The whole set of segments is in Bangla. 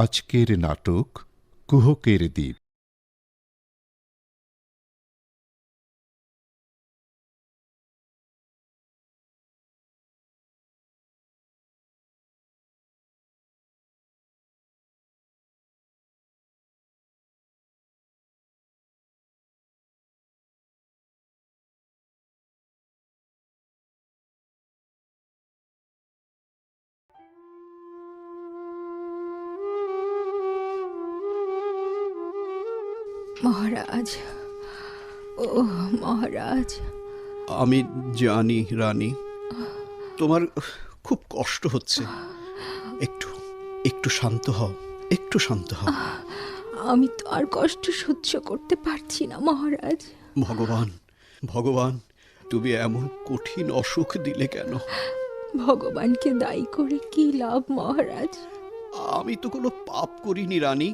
আজকের নাটক কুহকের দ্বীপ। মহারাজ, ও মহারাজ। আমি জানি রানী, তোমার খুব কষ্ট হচ্ছে। একটু একটু শান্ত হও, একটু শান্ত হও। আমি তো আর কষ্ট সহ্য করতে পারছি না মহারাজ। ভগবান, ভগবান, তুমি এমন কঠিন অসুখ দিলে কেন? ভগবানকে দায়ী করে কি লাভ মহারাজ? আমি তো কোনো পাপ করিনি রানী,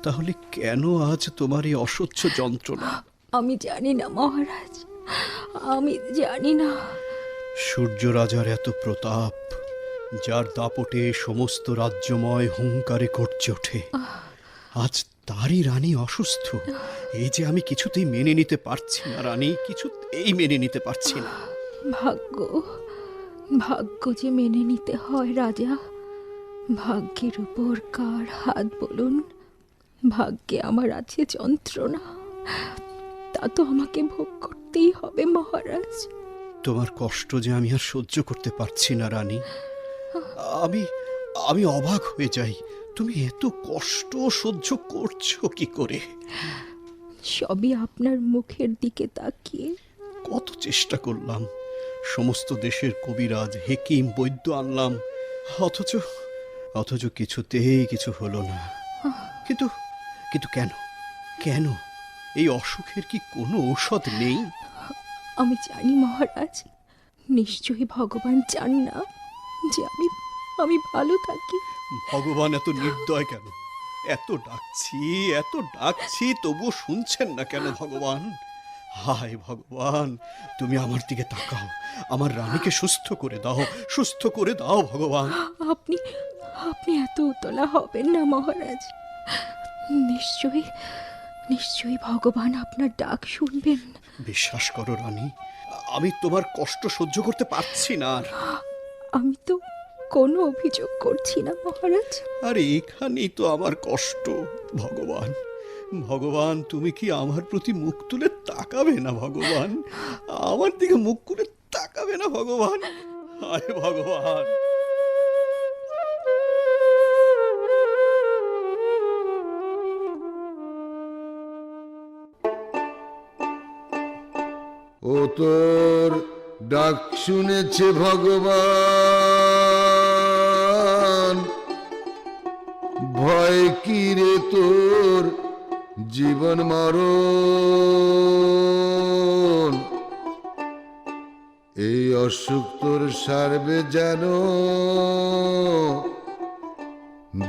তাহলে কেন আজ তোমার এই অসহ্য যন্ত্রণা? আমি জানি না মহারাজ, আমি জানি না। সূর্য রাজার এত প্রতাপ, যার দাপটে সমস্ত রাজ্যময় হুঙ্কারে গর্জে ওঠে, আজ তারই রানী অসুস্থ। এই যে আমি কিছুতেই মেনে নিতে পারছি না রানী, কিছুতেই মেনে নিতে পারছি না। ভাগ্য, ভাগ্য যে মেনে নিতে হয় রাজা। ভাগ্যের উপর কার হাত বলুন? ভাগ্যে আমার আছে যন্ত্রণা, তা তো আমাকে ভোগ করতেই হবে মহারাজ। তোমার কষ্ট যে আমি আর সহ্য করতে পারছি না রানী। আমি আমি অবাক হয়ে যাই, তুমি এত কষ্ট সহ্য করছো কি করে? সবই আপনার মুখের দিকে তাকিয়ে। কত চেষ্টা করলাম, সমস্ত দেশের কবিরাজ, হেকিম, বৈদ্য আনলাম, অথচ অথচ কিছুতেই কিছু হলো না। কিন্তু কিন্তু কেন, কেন? এই অসুখের কি কোনো ঔষধ নেই? আমি জানি মহারাজ, নিশ্চয়ই ভগবান চান না যে আমি আমি ভালো থাকি। ভগবান এত নির্দয় কেন? এত ডাকছি, এত ডাকছি, তবুও শুনছেন না কেন ভগবান? হায় ভগবান, তুমি আমার দিকে তাকাও, আমার রানীকে সুস্থ করে দাও, সুস্থ করে দাও ভগবান। আপনি আপনি এত উতলা হবেন না মহারাজ। নিশ্চয়ই নিশ্চয়ই ভগবান আপনার ডাক শুনবেন। বিশ্বাস করো রানী, আমি তোমার কষ্ট সহ্য করতে পারছি না আর। আমি তো কোনো অভিযোগ করছি না মহারাজ। আর এখানেই তো আমার কষ্ট। ভগবান, ভগবান, তুমি কি আমার প্রতি মুখ তুলে তাকাবে না ভগবান? আমার দিকে মুখ করে তাকাবে না ভগবান? হায় ভগবান। ও তোর ডাক শুনেছে ভগবান, ভয় কি রে তোর জীবন মরণ? এই অসুখ তোর সারবে যেন,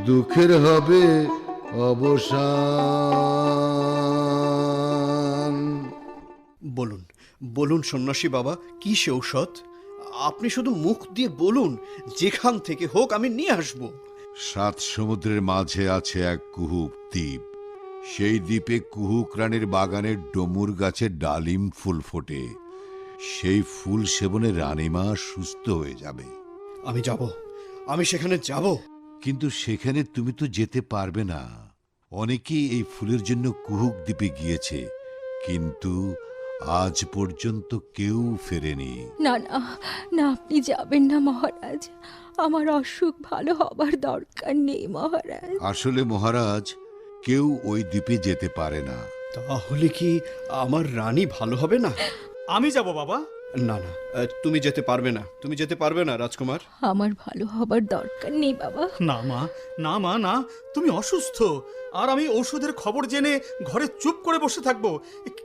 দুঃখের হবে অবসান। বলুন, বলুন সন্ন্যাসী বাবা, কি সে ঔষধ? আপনি শুধু মুখ দিয়ে বলুন, যেখান থেকে হোক আমি নিয়ে আসবো। 7 সমুদ্রের মাঝে আছে এক কুহুক দ্বীপ। সেই দ্বীপে কুহুক রানীর বাগানের ডমুর গাছে ডালিম ফুল ফোটে। সেই ফুল সেবনে রানীমা সুস্থ হয়ে যাবে। আমি যাব, আমি সেখানে যাব। কিন্তু সেখানে তুমি তো যেতে পারবে না। অনেকেই এই ফুলের জন্য কুহুক দ্বীপে গিয়েছে, কিন্তু আজ পর্যন্ত কেউ ফেরেনি। না না না, আপনি যাবেন না মহারাজ। আমার অসুখ ভালো হবার দরকার নেই মহারাজ। আসলে মহারাজ, কেউ ওই দ্বীপে যেতে পারে না। তাহলে কি আমার রানী ভালো হবে না? আমি যাব বাবা। না না, তুমি যেতে পারবে না, তুমি যেতে পারবে না রাজকুমার। আমার ভালো হবার দরকার নেই বাবা। না মা, না মা, না, তুমি অসুস্থ আর আমি ওষুধের খবর জেনে ঘরে চুপ করে বসে থাকবো?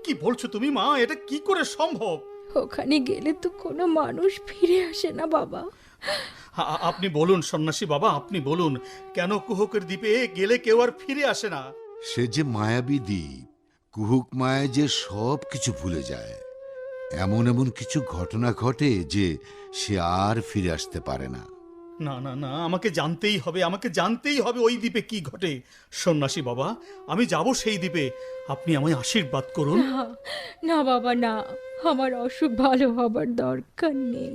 কি বলছো তুমি মা? এটা কি করে সম্ভব? ওখানে গেলে তো কোনো মানুষ ফিরে আসে না বাবা। আপনি বলুন সন্ন্যাসী বাবা, আপনি বলুন, কেন কুহকের দ্বীপে গেলে কেউ আর ফিরে আসে না? সে যে মায়াবী দ্বীপ, কুহুক মায়া যে সব কিছু ভুলে যায়। এমন এমন কিছু ঘটনা ঘটে যে সে আর ফিরে আসতে পারে না। না না না, আমাকে জানতেই হবে, আমাকে জানতেই হবে ওই দ্বীপে কি ঘটে। সন্ন্যাসী বাবা, আমি যাব সেই দ্বীপে, আপনি আমায় আশীর্বাদ করুন। না না বাবা না, আমার অসুখ ভালো হবার দরকার নেই।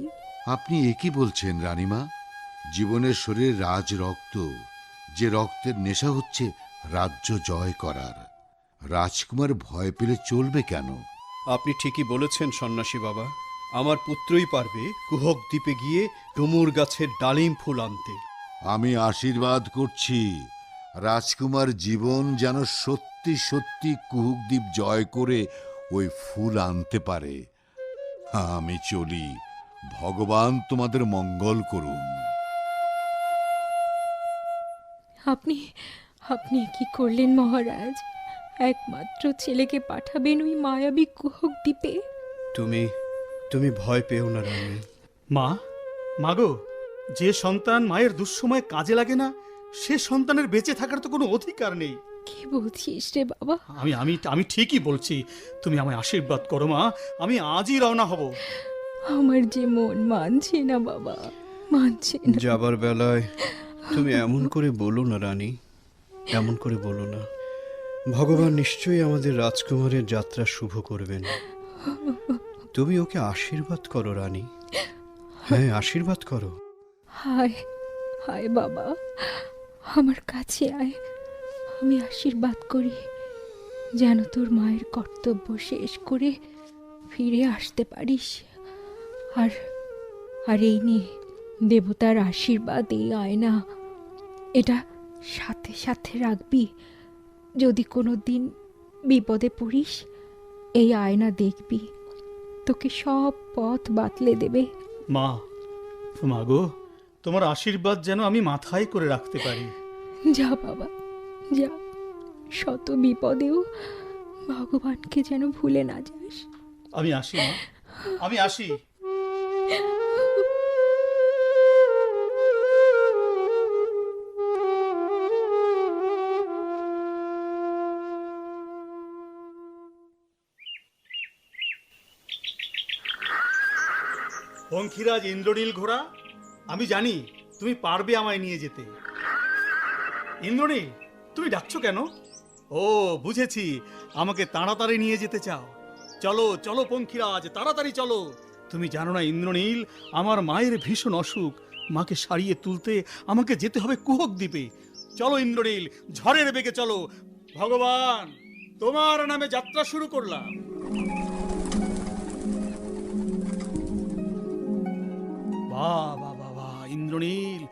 আপনি একই বলছেন রানীমা? জীবনের শরীরে রাজ রক্ত, যে রক্তের নেশা হচ্ছে রাজ্য জয় করার। রাজকুমার ভয় পেলে চলবে কেন? আপনি ঠিকই বলেছেন সন্ন্যাসী বাবা, আমার পুত্রই পারবে কুহক দ্বীপে গিয়ে ডুমুর গাছের ডালিম ফুল আনতে। আমি আশীর্বাদ করছি রাজকুমার জীবন যেন সত্যি সত্যি কুহুকদ্বীপ জয় করে ওই ফুল আনতে পারে। আমি চলি, ভগবান তোমাদের মঙ্গল করুন। আপনি আপনি কি করলেন মহারাজ? একমাত্র ছেলেকে পাঠাবেন ওই মায়াবী কুহক দ্বীপে? তুমি ভয় পেও না রানী। মা, মাগো, যে সন্তান মায়ের দুঃসময়ে কাজে লাগে না, সে সন্তানের বেঁচে থাকার তো কোনো অধিকার নেই। কি বলছিস রে বাবা? আমি আমি আমি ঠিকই বলছি, তুমি আমায় আশীর্বাদ করো মা, আমি আজই রওনা হব। আমার যে মন মানছে না বাবা, মানছে না। যাবার বেলায় তুমি এমন করে বলো না রানী, এমন করে বলো না। ভগবান নিশ্চয়ই আমাদের রাজকুমারের যাত্রা শুভ করবেন। তুমি ওকে আশীর্বাদ করো রানী, হ্যাঁ আশীর্বাদ করো। হায় হায় বাবা, আমার কাছে আয়, আমি আশীর্বাদ করি যেন তোর মায়ের কর্তব্য শেষ করে ফিরে আসতে পারিস। আর আর এই নিয়ে দেবতার আশীর্বাদ, এই আয়না, এটা সাথে সাথে রাখবি। যদি কোনো দিন বিপদে পড়িস, এই আয়না দেখবি, তোকে সব পথ বাতলে দেবে। মা, মাগো, তোমার আশীর্বাদ যেন আমি মাথায় করে রাখতে পারি। যা বাবা যা, শত বিপদেও ভগবানকে যেন ভুলে না যাস। আমি আসি মা, আমি আসি। পঙ্খিরাজ ইন্দ্রনীল ঘোড়া, আমি জানি তুমি পারবে আমায় নিয়ে যেতে। ইন্দ্রনীল, তুমি ডাকছো কেন? ও বুঝেছি, আমাকে তাড়াতাড়ি নিয়ে যেতে চাও। চলো চলো পঙ্খিরাজ, তাড়াতাড়ি চলো। তুমি জানো না ইন্দ্রনীল, আমার মায়ের ভীষণ অসুখ, মাকে সারিয়ে তুলতে আমাকে যেতে হবে কুহক দ্বীপে। চলো ইন্দ্রনীল, ঝড়ের বেগে চলো। ভগবান, তোমার নামে যাত্রা শুরু করলাম। বাহ বাহ বাহ বাহ, ইন্দ্রনীল,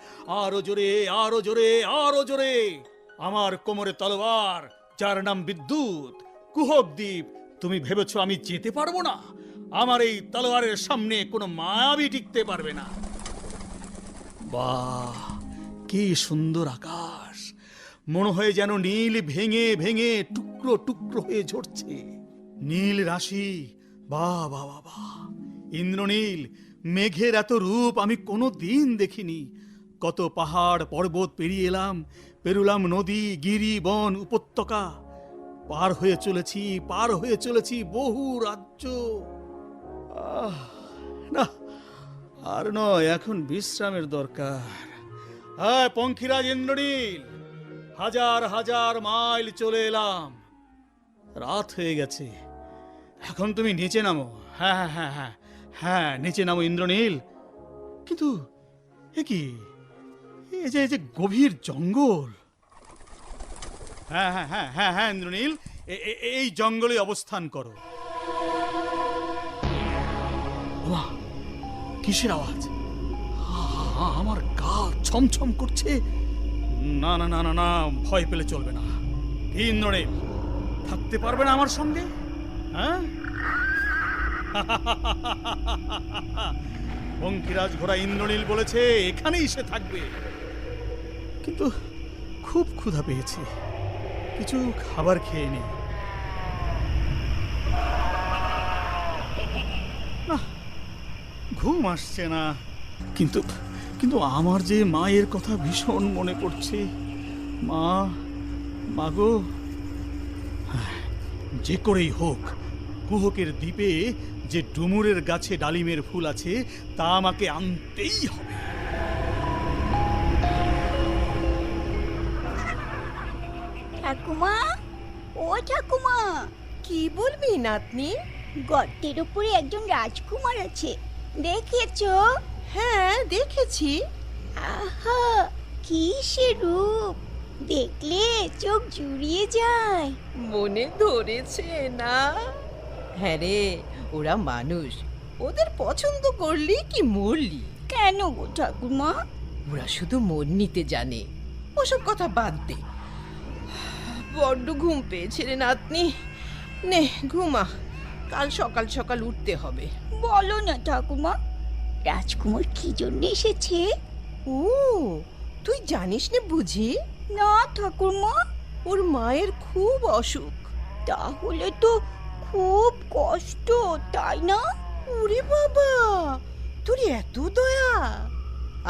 আরো জোরে আরো জোরে আরো জোরে। আমার কোমরে তলোয়ার, যার নাম বিদ্যুৎ, কুহক দ্বীপ। তুমি ভেবেছো আমি যেতে পারবো না? আমার এই তলোয়ারের সামনে কোনো মায়াবী টিকতে পারবে না। বাহ, কি সুন্দর আকাশ! মনে হয় যেন নীল ভেঙে ভেঙে টুকরো টুকরো হয়ে ঝরছে। নীল রাশি, বাহ বাহ বাহ বাহ। ইন্দ্রনীল, মেঘের এত রূপ আমি কোনো দিন দেখিনি। কত পাহাড় পর্বত পেরিয়ে এলাম, পেরুলাম নদী, গিরি, বন, উপত্যকা। পার হয়ে চলেছি বহু রাজ্য। না, আর নয়, এখন বিশ্রামের দরকার। হ্যাঁ পঙ্খিরাজ ইন্দ্রনীল, হাজার হাজার মাইল চলে এলাম, রাত হয়ে গেছে। এখন তুমি নিচে নামো। হ্যাঁ হ্যাঁ হ্যাঁ হ্যাঁ হ্যাঁ, নিচে নামো ইন্দ্রনীল। কিন্তু এ কি, এই যে গভীর জঙ্গল। হ্যাঁ হ্যাঁ হ্যাঁ হ্যাঁ হ্যাঁ ইন্দ্রনীল, এই জঙ্গলে অবস্থান করো। ওমা, কিসের আওয়াজ? আমার গা ছমছম করছে। না না না না না, ভয় পেলে চলবে না। কি ইন্দ্রনীল, থাকতে পারবে না আমার সঙ্গে? হ্যাঁ, পঙ্খিরাজ ঘোড়া ইন্দ্রনীল বলেছে এখানেই সে থাকবে। কিন্তু খুব ক্ষুধা পেয়েছে, কিছু খাবার খেয়ে নি। না, ঘুম আসছে না। কিন্তু কিন্তু আমার যে মায়ের কথা ভীষণ মনে পড়ছে। মা, মাগো, যে করেই হোক কুহকের দ্বীপে যে ডুমুরের গাছে ডালিমের ফুল আছে তা আমাকে আনতেই হবে। ঠাকুমা, ও ঠাকুমা, কি বলবি নাতনি? গর্তের উপরে একজন রাজকুমার আছে, দেখেছো? হ্যাঁ, দেখেছি। আহা, কি সে রূপ! দেখলে চোখ জুড়িয়ে যায়। মনে ধরেছে না? হ্যাঁ রে, ওরা মানুষ, ওদের পছন্দ করলি কি মরলি। কেন গো ঠাকুমা? ওরা শুধু মন নিতে জানে, ওসব কথা বাদ দে। বড্ড ঘুম পেয়েছে রে নাতনি, নে ঘুমা, কাল সকাল সকাল উঠতে হবে। বলো না ঠাকুমা, রাজকুমার কি জন্য এসেছে? ও, তুই জানিস না বুঝি? না ঠাকুমা। ওর মায়ের খুব অসুখ। তাহলে তো খুব কষ্ট, তাই না? ওরে বাবা, তোর এত দয়া!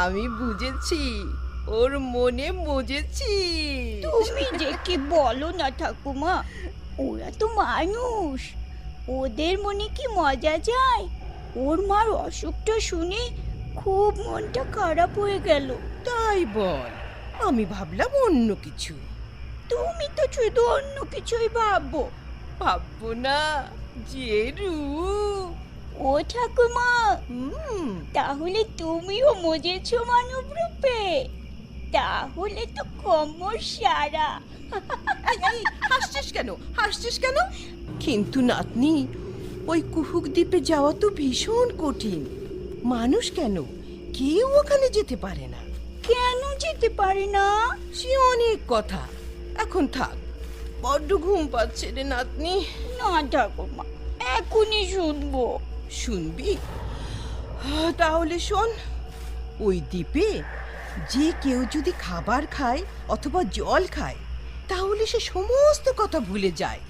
আমি বুঝেছি, ওর মনে বুঝেছি। তুমি যে কি বলো না ঠাকুমা, ওরা তো মানুষ, ওদের মনে কি মজা যায়? ওর মার অসুখটা শুনে খুব মনটা খারাপ হয়ে গেল। তাই বল, আমি ভাবলাম অন্য কিছু। তুমি তো শুধু অন্য কিছুই ভাবো। ভাববো না, যে রূপ! ও ঠাকুমা, হুম, তাহলে তুমিও মজেছো মানব রূপে? তাহলে তো কমর সারা। এই, এই, হাসছিস কেন? হাসছিস কেন? কিন্তু নাতনি, ওই কুহুক দ্বীপে যাওয়া তো ভীষণ কঠিন। মানুষ কেন, কেউ ওখানে যেতে পারে না। কেন যেতে পারে না? সে অনেক কথা, এখন থাক, বড্ড ঘুম পাচ্ছে রে নাতনি। না ঠাকুমা, এখনই শুনবো। শুনবি? তাহলে শোন, ওই দ্বীপে যে কেউ যদি খাবার খায় অথবা জল খায়, তাহলে সে সমস্ত কথা ভুলে যায়।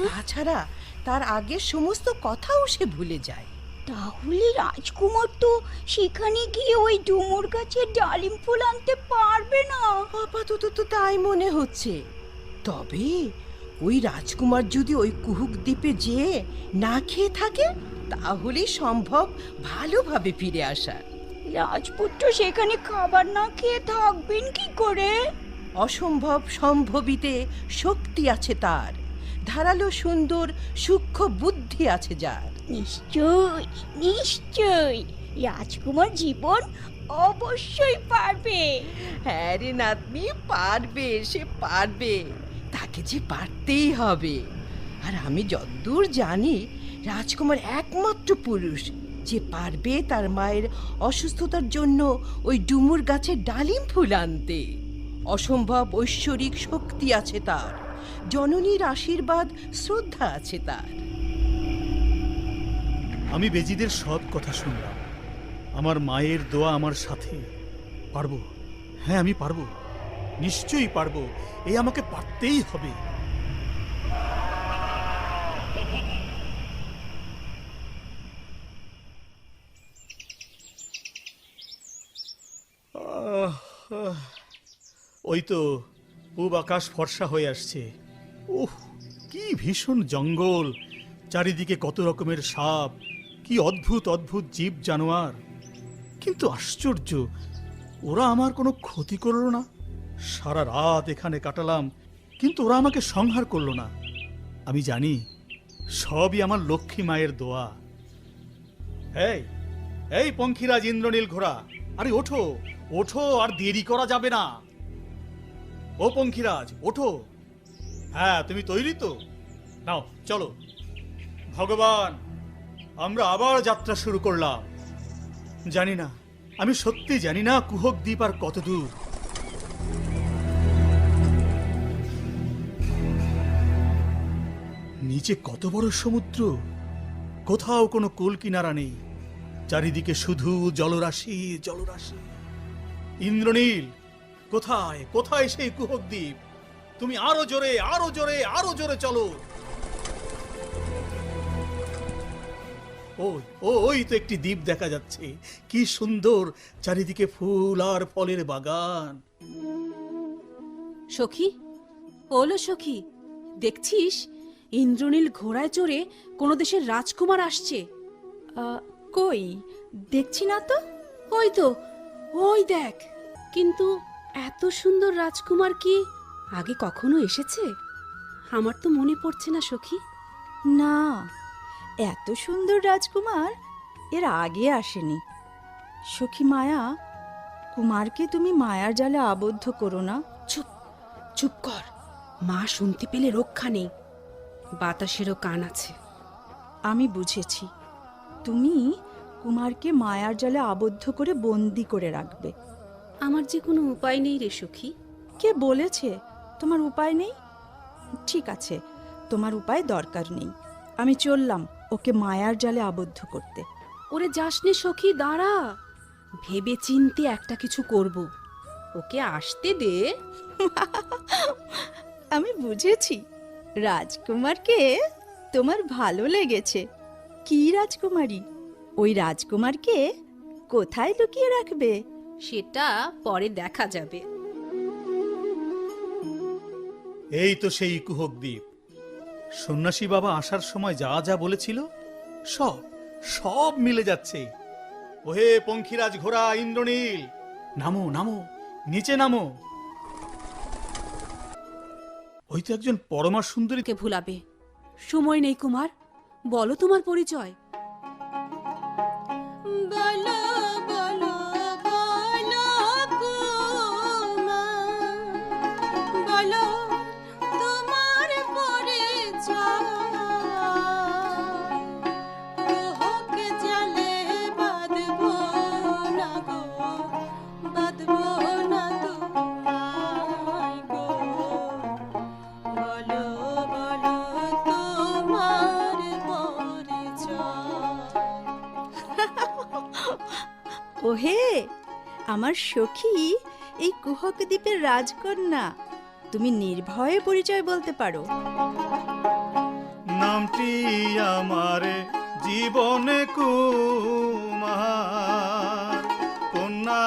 তাছাড়া তার আগের সমস্ত কথাও সে ভুলে যায়। তাহলে রাজকুমার তো সেখানে গিয়ে ওই ডুমুর গাছের ডালিম ফুল আনতে পারবে না। আপাতত তো তাই মনে হচ্ছে। তবে ওই রাজকুমার যদি ওই কুহুক দ্বীপে যেয়ে না খেয়ে থাকে, তাহলে সম্ভব ভালোভাবে ফিরে আসা। রাজপুত্র সেখানে খাবার না খেয়ে থাকবেন কি করে? অসম্ভব সম্ভবিতে শক্তি আছে তার, ধারালো সুন্দর সূক্ষ্ম বুদ্ধি আছে যার। নিশ্চয় নিশ্চয় রাজকুমার জীবন অবশ্যই পারবে। হ্যাঁ রে নাতনি, পারবে, সে পারবে, তাকে যে পারতেই হবে। আর আমি যতদূর জানি, রাজকুমার একমাত্র পুরুষ যে পারবে তার মায়ের অসুস্থতার জন্য ওই ডুমুর গাছের ডালিম ফুল আনতে। অসম্ভব ঐশ্বরিক শক্তি আছে তার, জননীর আশীর্বাদ শ্রদ্ধা আছে তার। আমি বেজিদের সব কথা শুনলাম, আমার মায়ের দোয়া আমার সাথে। পারবো, হ্যাঁ আমি পারবো, নিশ্চয়ই পারবো, এই আমাকে পারতেই হবে। ওই তো পূব আকাশ ফর্সা হয়ে আসছে। উহ, কি ভীষণ জঙ্গল, চারিদিকে কত রকমের সাপ, কি অদ্ভুত অদ্ভুত জীব জানোয়ার। কিন্তু আশ্চর্য, ওরা আমার কোনো ক্ষতি করলো না। সারা রাত এখানে কাটালাম, কিন্তু ওরা আমাকে সংহার করলো না। আমি জানি সবই আমার লক্ষ্মী মায়ের দোয়া। এই এই পঙ্খিরাজ ইন্দ্রনীল ঘোড়া, আরে ওঠো ওঠো, আর দেরি করা যাবে না। ও পঙ্খিরাজ, ওঠো। হ্যাঁ, তুমি তৈরি তো? নাও চলো। ভগবান, আমরা আবার যাত্রা শুরু করলাম। জানি না, আমি সত্যি জানি না কুহক দ্বীপ আর কত দূর। নিচে কত বড় সমুদ্র, কোথাও কোনো কুল কিনারা নেই, চারিদিকে শুধু জলরাশি জলরাশি। ইন্দ্রনীল, কোথায় কোথায় সেই কুহক দ্বীপ? তুমি আরো জোরে আরো জোরে আরো জোরে চলো। ওই ওই তো একটি দ্বীপ দেখা যাচ্ছে, কি সুন্দর, চারিদিকে ফুল আর ফলের বাগান। সখী, ওলো সখী, দেখছিস ইন্দ্রনীল ঘোড়ায় চড়ে কোন দেশের রাজকুমার আসছে? কই দেখছি না তো। ওই তো, ওই দেখ। কিন্তু এত সুন্দর রাজকুমার কি আগে কখনো এসেছে? আমার তো মনে পড়ছে না সখী। না, এত সুন্দর রাজকুমার এর আগে আসেনি। সখী মায়া, কুমারকে তুমি মায়ার জালে আবদ্ধ করো না। চুপ চুপ কর, মা শুনতে পেলে রক্ষা নেই। বাতাসেরও কান আছে। আমি বুঝেছি, তুমি কুমারকে মায়ার জালে আবদ্ধ করে বন্দি করে রাখবে। আমার যে কোনো উপায় নেই রে সখী। কে বলেছে তোমার উপায় নেই? ঠিক আছে, তোমার উপায় দরকার নেই। আমি চললাম ওকে মায়ার জালে আবদ্ধ করতে। ওরে যাসনে সখী, দাঁড়া। ভেবে চিনতে একটা কিছু করব। ওকে আসতে দে। আমি বুঝেছি, রাজকুমারকে তোমার ভালো লেগেছে। কি রাজকুমারী? ওই রাজকুমারকে কোথায় লুকিয়ে রাখবে? সেটা পরে দেখা যাবে। এই তো সেই কুহক দ্বীপ। সন্ন্যাসী বাবা আসার সময় যা যা বলেছিল সব সব মিলে যাচ্ছে। ওহে পঙ্খিরাজ ঘোড়া ইন্দ্রনীল, নামো নামো, নিচে নামো। ওই তো একজন পরমা সুন্দরী। কে ভুলাবে? সময় নেই কুমার, বলো তোমার পরিচয়। বলো বলো বলো কুমার, বলো তোমার পরিচয়। কুহক জালে বাঁধবো না গো, বাঁধবো না তোমায় গো। বলো বলো তোমার পরিচয়। ওহে আমার সখী, এই কুহক দ্বীপের রাজকন্যা, তুমি নির্ভয়ে পরিচয় বলতে পারো। নামটি আমার জীবনে কুমার, কন্যা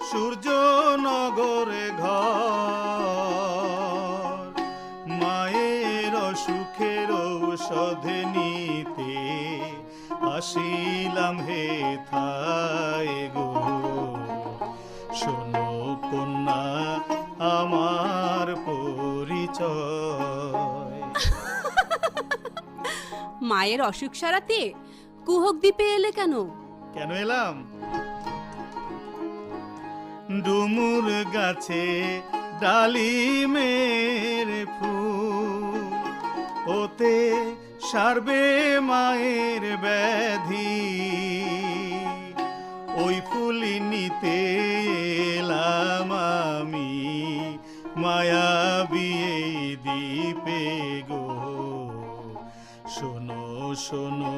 সূর্যনগরে ঘর। মায়ের অসুখের ঔষধ নিতে আসিলাম হে থায় গো। শোনো কন্যা আমার পরিচয়। মায়ের অসুখ সারাতে কুহক দ্বীপে এলে কেন? কেন এলাম? ডুমুর গাছে ডালিমের ফুল, ওতে সারবে মায়ের ব্যাধি। ওই ফুল নিতে এলাম আমি মায়াবী এই দ্বীপে গো। শোনো শোনো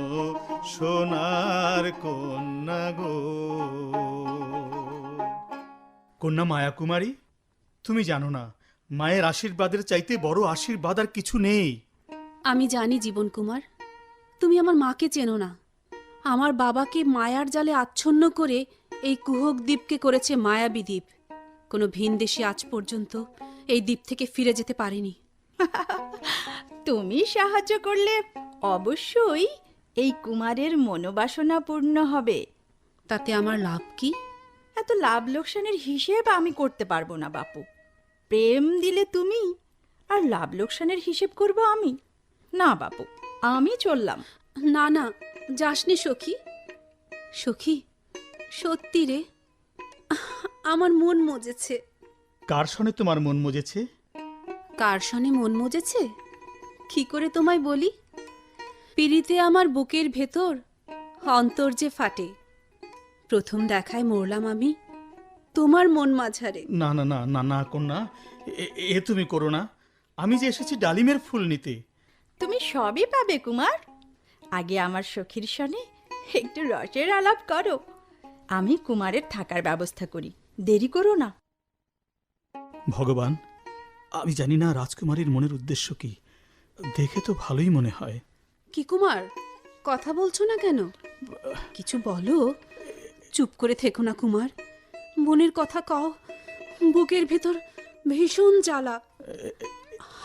সোনার কন্যা গো। কন্যা মায়া কুমারী, তুমি জানো না, মায়ের আশীর্বাদের চাইতে বড় আশীর্বাদ আর কিছু নেই। আমি জানি জীবন কুমার, তুমি আমার মাকে চেনো না। আমার বাবাকে মায়ার জালে আচ্ছন্ন করে এই কুহক দ্বীপকে করেছে মায়াবী দ্বীপ। কোনো ভিনদেশী আজ পর্যন্ত এই দ্বীপ থেকে ফিরে যেতে পারেনি। তুমি সাহায্য করলে অবশ্যই এই কুমারের মনোবাসনা পূর্ণ হবে। তাতে আমার লাভ কি? এত লাভ লোকসানের হিসেব আমি করতে পারবো না বাপু। প্রেম দিলে তুমি, আর লাভ লোকসানের হিসেব করব আমি? না বাপু, আমি চললাম। না না, যাসনি সখী। সখী, সত্যি রে, আমার মন মজেছে। কার শনে তোমার মন মজেছে? কার শনে মন মজেছে কি করে তোমায় বলি? পিড়িতে আমার বুকের ভেতর অন্তর যে ফাটে। প্রথম দেখায় মরলাম আমি তোমার মন মাঝারে। না না না না না কন্যা, এ তুমি করো না। আমি যে এসেছি ডালিমের ফুল নিতে। তুমি সবই পাবে কুমার। আগে আমার সখীর সনে একটু রসের আলাপ করো, আমি কুমারের থাকার ব্যবস্থা করি। দেরি করো না। ভগবান, আমি জানি না রাজকুমারীর মনের উদ্দেশ্য কি। দেখে তো ভালোই মনে হয়। কি কুমার, কথা বলছো না কেন? কিছু বলো। চুপ করে থেকো না কুমার, মনের কথা কও। বুকের ভেতর ভীষণ জ্বালা।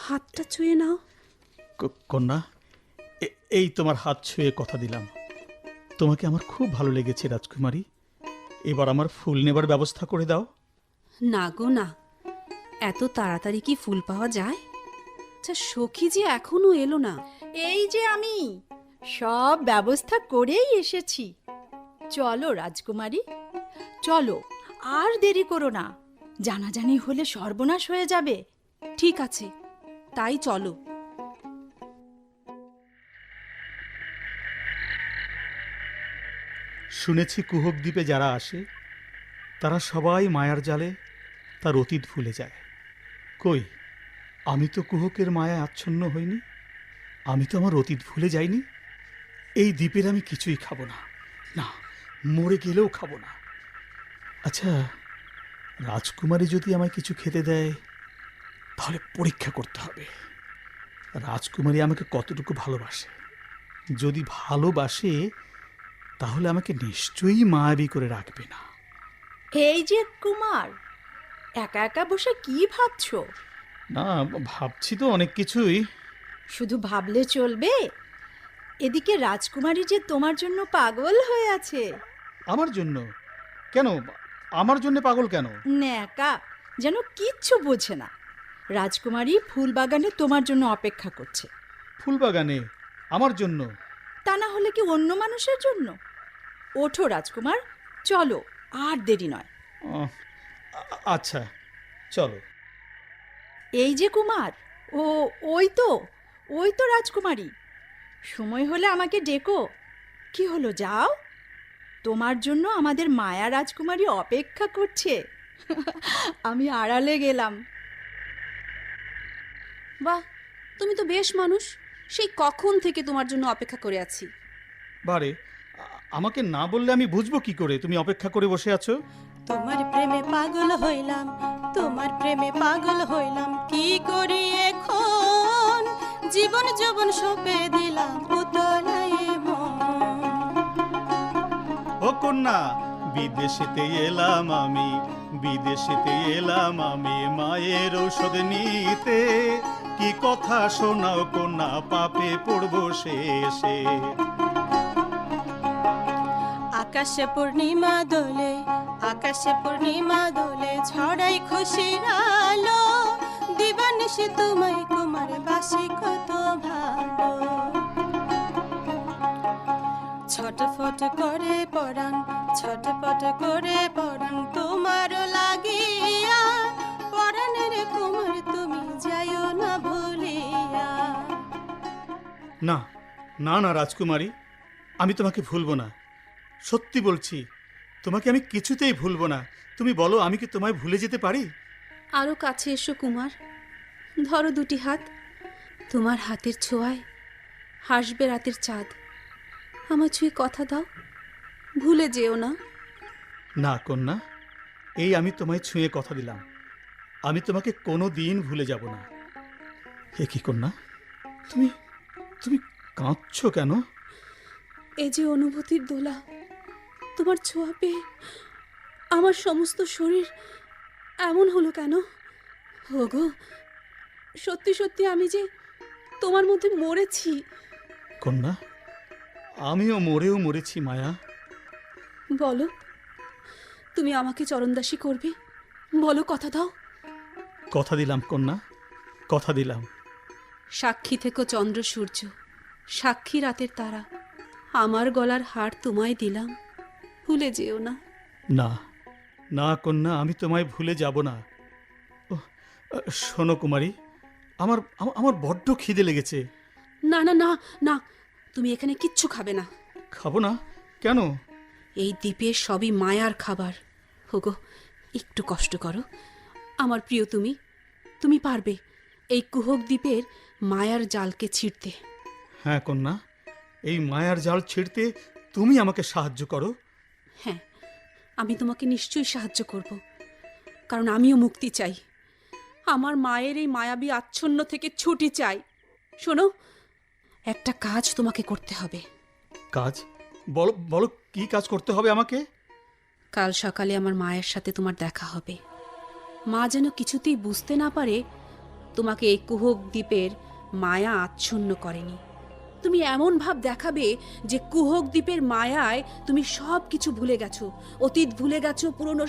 হাতটা ছুঁয়ে নাও। কন্যা, এই তোমার হাত ছুঁয়ে কথা দিলাম। তোমাকে আমার খুব ভালো লেগেছে রাজকুমারী। এবার আমার ফুল নেবার ব্যবস্থা করে দাও। না গো না, এত তাড়াতাড়ি কি ফুল পাওয়া যায়? আচ্ছা, সখী যে এখনো এলো না। এই যে আমি সব ব্যবস্থা করেই এসেছি। চলো রাজকুমারী, চলো, আর দেরি করো না, জানাজানি হলে সর্বনাশ হয়ে যাবে। ঠিক আছে, তাই চলো। শুনেছি কুহক দ্বীপে যারা আসে তারা সবাই মায়ার জালে তার অতীত ভুলে যায়। কই, আমি তো কুহকের মায়ায় আচ্ছন্ন হইনি, আমি তো আমার অতীত ভুলে যাইনি। এই দ্বীপের আমি কিছুই খাবো না, না, মরে গেলেও খাবো না। আচ্ছা, রাজকুমারী যদি আমায় কিছু খেতে দেয় তাহলে পরীক্ষা করতে হবে রাজকুমারী আমাকে কতটুকু ভালোবাসে। যদি ভালোবাসে তাহলে আমাকে নিশ্চয়ই মায়াবী করে রাখবে না। এই যে কুমার, একা একা বসে কি ভাবছো? না, ভাবছি তো অনেক কিছুই। শুধু ভাবলে চলবে? এদিকে রাজকুমারী যে তোমার জন্য পাগল হয়ে আছে। আমার জন্য? কেন আমার জন্য পাগল কেন? ন্যাকা, যেন কিচ্ছু বোঝে না। রাজকুমারী ফুলবাগানে তোমার জন্য অপেক্ষা করছে। ফুলবাগানে আমার জন্য? তা না হলে কি অন্য মানুষের জন্য? ওঠো রাজকুমার, চলো, আর দেরি নয়। আচ্ছা, চলো। এই যে কুমার, ওই তো রাজকুমারী। সময় হলে আমাকে ডেকো। কি হলো, যাও, তোমার জন্য আমাদের মায়া রাজকুমারী অপেক্ষা করছে। আমি আড়ালে গেলাম। বাহ, তুমি তো বেশ মানুষ, সেই কখন থেকে তোমার জন্য অপেক্ষা করে আছি। বারে, আমাকে না বললে আমি বুঝবো কি করে তুমি অপেক্ষা করে বসে আছো? তোমার প্রেমে পাগল হইলাম, তোমার প্রেমে পাগল হইলাম, কি করি এখন, জীবন যৌবন সঁপে দিলাম পুতলায় মন। ও কন্যা, বিদেশেতে এলাম আমি, বিদেশেতে এলাম আমি মায়ের ঔষধ নিতে। কি কথা শোনাও কন্যা, পাপে পড়বো শেষে। আকাশে পূর্ণিমা দোলে, আকাশে পূর্ণিমা দোলে, ছড়াই খুশির আলো, দিবানিশি তোমায় কুমার বাসি কত ভালো। ছটফট করে পরাণ, ছটফট করে পরাণ, তোমার লাগিয়া, পরাণের কুমার তুমি যাইও না ভুলিয়া। না না না রাজকুমারী, আমি তোমাকে ভুলবো না, সত্যি বলছি, তোমাকে আমি কিছুতেই ভুলবো না। তুমি বলো, আমি কি তোমায় ভুলে যেতে পারি? আরো কাছে এসো কুমার, ধরো দুটি হাত। তোমার হাতের ছোঁয়ায় হাসবে রাতের চাঁদ। আমার ছুঁয়ে কথা দাও, ভুলে যেও না। না কন্যা, এই আমি তোমায় ছুঁয়ে কথা দিলাম, আমি তোমাকে কোনো দিন ভুলে যাব না। হে কি কন্যা, তুমি তুমি কাঁদছো কেন? এ যে অনুভূতির দোলা, তোমার ছোঁয়া পেয়ে আমার সমস্ত শরীর এমন হলো কেন? ওগো, সত্যি সত্যি আমি যে তোমার মধ্যে মরেছি। কন্যা, আমিও মরেও মরেছি মায়া। বলো, তুমি আমাকে চরণদাসী করবে? বলো, কথা দাও। কথা দিলাম কন্যা, কথা দিলাম। সাক্ষী থেকো চন্দ্র সূর্য, সাক্ষী রাতের তারা, আমার গলার হার তোমায় দিলাম, ভুলে যেও না। না না কন্যা, আমি তোমায় ভুলে যাব না। শোনো কুমারী, আমার আমার বড্ড খিদে লেগেছে। না না না না, তুমি এখানে কিচ্ছু খাবে না। খাবো না? কেন? এই দ্বীপের সবই মায়ার খাবার। হোগো, একটু কষ্ট করো। আমার প্রিয় তুমি, তুমি পারবে এই কুহক দ্বীপের মায়ার জালকে ছিঁড়তে। হ্যাঁ কন্যা, এই মায়ার জাল ছিঁড়তে তুমি আমাকে সাহায্য করো। হ্যাঁ, আমি তোমাকে নিশ্চয়ই সাহায্য করব, কারণ আমিও মুক্তি চাই। আমার মায়ের এই মায়াবী আচ্ছন্ন থেকে ছুটি চাই। শোনো, একটা কাজ তোমাকে করতে হবে। কাজ? বলো বলো, কি কাজ করতে হবে আমাকে? কাল সকালে আমার মায়ের সাথে তোমার দেখা হবে। মা যেন কিছুতেই বুঝতে না পারে তোমাকে এই কুহক দ্বীপের মায়া আচ্ছন্ন করেনি। তুমি এমন ভাব দেখাবে যে কুহক দ্বীপের মায়ায় তুমি সব কিছু ভুলে গেছো, অতীত ভুলে গেছো, পুরনো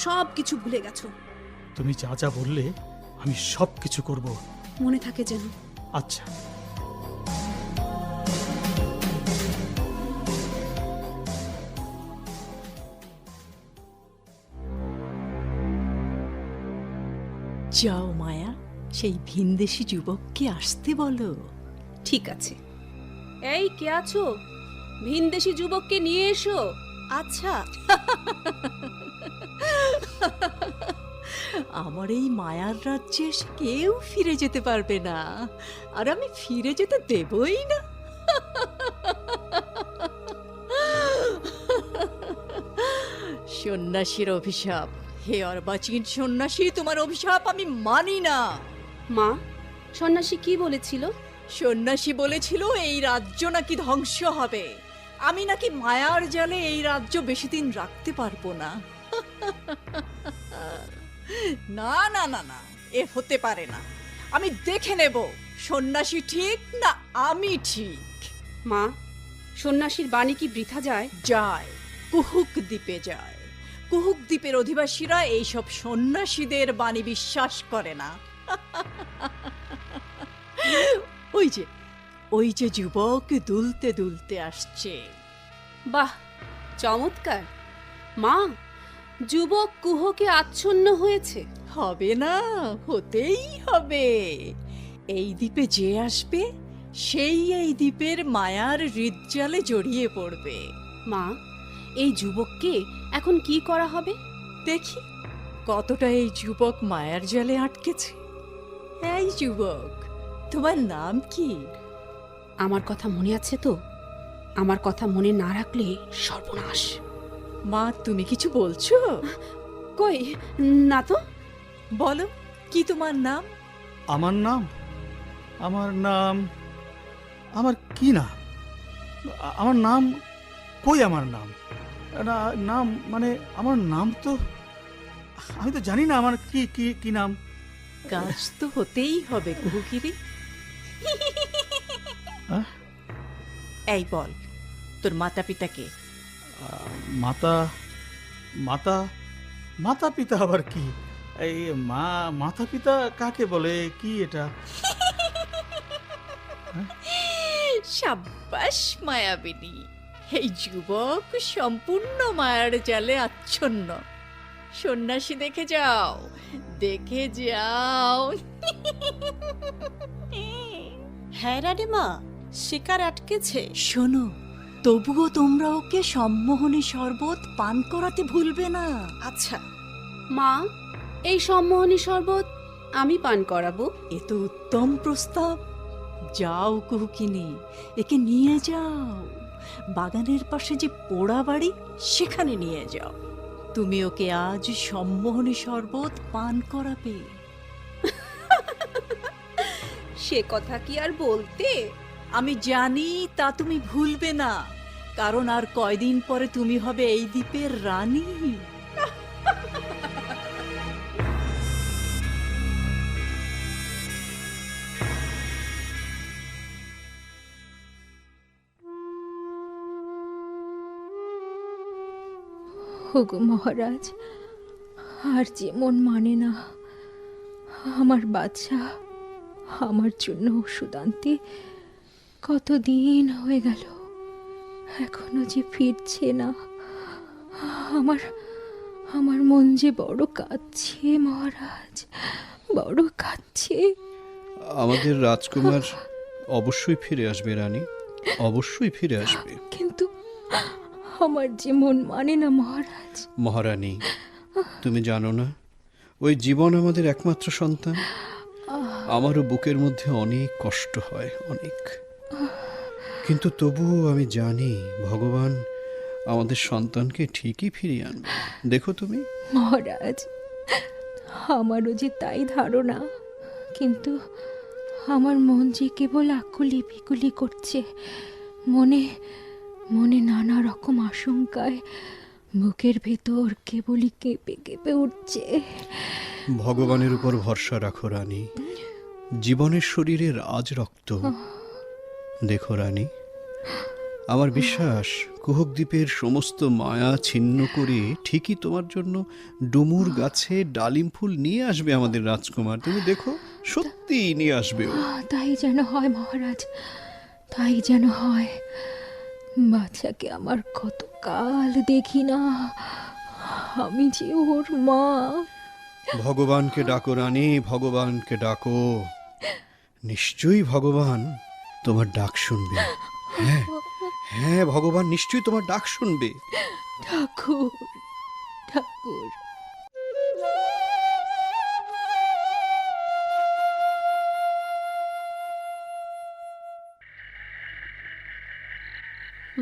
সব কিছু ভুলে গেছো। তুমি যা যা বললে আমি সব কিছু করব। মনে থাকে যেন। আচ্ছা। যাও মায়া, সেই ভিনদেশি যুবককে আসতে বলো। ঠিক আছে। এই কে আছো? ভিনদেশি যুবককে নিয়ে এসো। আচ্ছা। আমার এই মায়ার রাজ্যে কেউ ফিরে যেতে পারবে না, আর আমি ফিরে যেতে দেবই না। সন্ন্যাসীর অভিশাপ, হে অর্বাচীন সন্ন্যাসী, তোমার অভিশাপ আমি মানি না। মা, সন্ন্যাসী কি বলেছিল? সন্ন্যাসী বলেছিল এই রাজ্য নাকি ধ্বংস হবে, আমি নাকি মায়ার জালে এই রাজ্য বেশি দিন রাখতে পারবো না। না না না না, এ হতে পারে না। আমি দেখে নেব সন্ন্যাসী ঠিক না আমি ঠিক। মা, সন্ন্যাসীর বাণী কি বৃথা যায়? যায়, কুহুক দ্বীপে যায়। কুহুক দ্বীপের অধিবাসীরা এইসব সন্ন্যাসীদের বাণী বিশ্বাস করে না। ওই যে যুবক দুলতে দুলতে আসছে। বাহ, চমৎকার। মা, যুবক কুহকে আচ্ছন্ন হয়েছে। হবে না, হতেই হবে। এই দ্বীপে যে আসবে সেই এই দ্বীপের মায়ার হৃদজালে জড়িয়ে পড়বে। মা, এই যুবককে এখন কি করা হবে? দেখি কতটা এই যুবক মায়ার জালে আটকেছে। এই যুবক, তোমার নাম কি? আমার কথা মনে আছে তো? আমার কথা মনে না রাখলে সর্বনাশ। মা, তুমি কিছু বলছো? কই না তো। বলো, কি তোমার নাম? আমার নাম আমার কি নাম? আমার নাম কই? আমার নাম না, নাম মানে আমার নাম তো আমি তো জানি না আমার কি কি কি নাম। কাজ তো হতেই হবে কুহুকিরি। এই বল, তোর মাতা পিতাকে? মাতা মাতা মাতা পিতা আবার কি? এই মাতা পিতা কাকে বলে? কি এটা? সাব্বাস মায়াবিনী, এই যুবক সম্পূর্ণ মায়ার জালে আচ্ছন্ন। সন্ন্যাসী দেখে যাও, দেখে যাও। হ্যাঁ রানীমা, শিকার আটকেছে। শোনো, তবুও তোমরা ওকে সম্মোহনী শরবত পান করাতে ভুলবে না। আচ্ছা। মা, এই সম্মোহনী শরবত আমি পান করাবো। এ তো উত্তম প্রস্তাব। যাও কুহুকিনী, একে নিয়ে যাও। বাগানের পাশে যে পোড়া বাড়ি, সেখানে নিয়ে যাও। তুমি ওকে আজ সম্মোহনী শরবত পান করাবে। সে কথা কি আর বলতে? আমি জানি তা তুমি ভুলবে না, কারণ আর কয়দিন পরে তুমি হবে এই দ্বীপের রানী। ওগো মহারাজ, আর যে মন মানে না। আমার বাচ্চা আমার জন্য ওষুধ আনতে কতদিন হয়ে গেল, এখনো যে ফিরছে না। আমার মন যে বড় কাঁদছে মহারাজ, বড় কাঁদছে। আমাদের রাজকুমার অবশ্যই ফিরে আসবে রানী, অবশ্যই ফিরে আসবে। কিন্তু আমার যে মন মানে না মহারাজ। মহারানী, তুমি জানো না, ওই জীবন আমাদের একমাত্র সন্তান। আমারও বুকের মধ্যে অনেক কষ্ট হয়, অনেক। কিন্তু তবুও আমি জানি ভগবান আমাদের সন্তানকে ঠিকই ফিরিয়ে আনবে। দেখো তুমি। মহারাজ, আমারও যে তাই ধারণা, কিন্তু আমার মন যে কেবল আকুলি বিকুলি করছে। মনে মনে নানা রকম আশঙ্কায় বুকের ভেতর কেবলই কেঁপে কেঁপে উঠছে। ভগবানের উপর ভরসা রাখো রানী, জীবনের শরীরে রাজ রক্ত। দেখো রানী, আমার বিশ্বাস কুহক দ্বীপের সমস্ত মায়া ছিন্ন করে ঠিকই তোমার জন্য ডুমুর গাছে ডালিম ফুল নিয়ে আসবে আমাদের রাজকুমার। তুমি দেখো, সত্যি নিয়ে আসবে ও। তাই যেন হয় মহারাজ, তাই যেন হয়। বাচ্চাকে আমার কতকাল দেখি না, আমি যে ওর মা। ভগবানকে ডাকো রানী, ভগবানকে ডাকো। নিশ্চয়ই ভগবান তোমার ডাক শুনবে। হ্যাঁ হ্যাঁ, ভগবান নিশ্চয়ই তোমার ডাক শুনবে। ঠাকুর, ঠাকুর।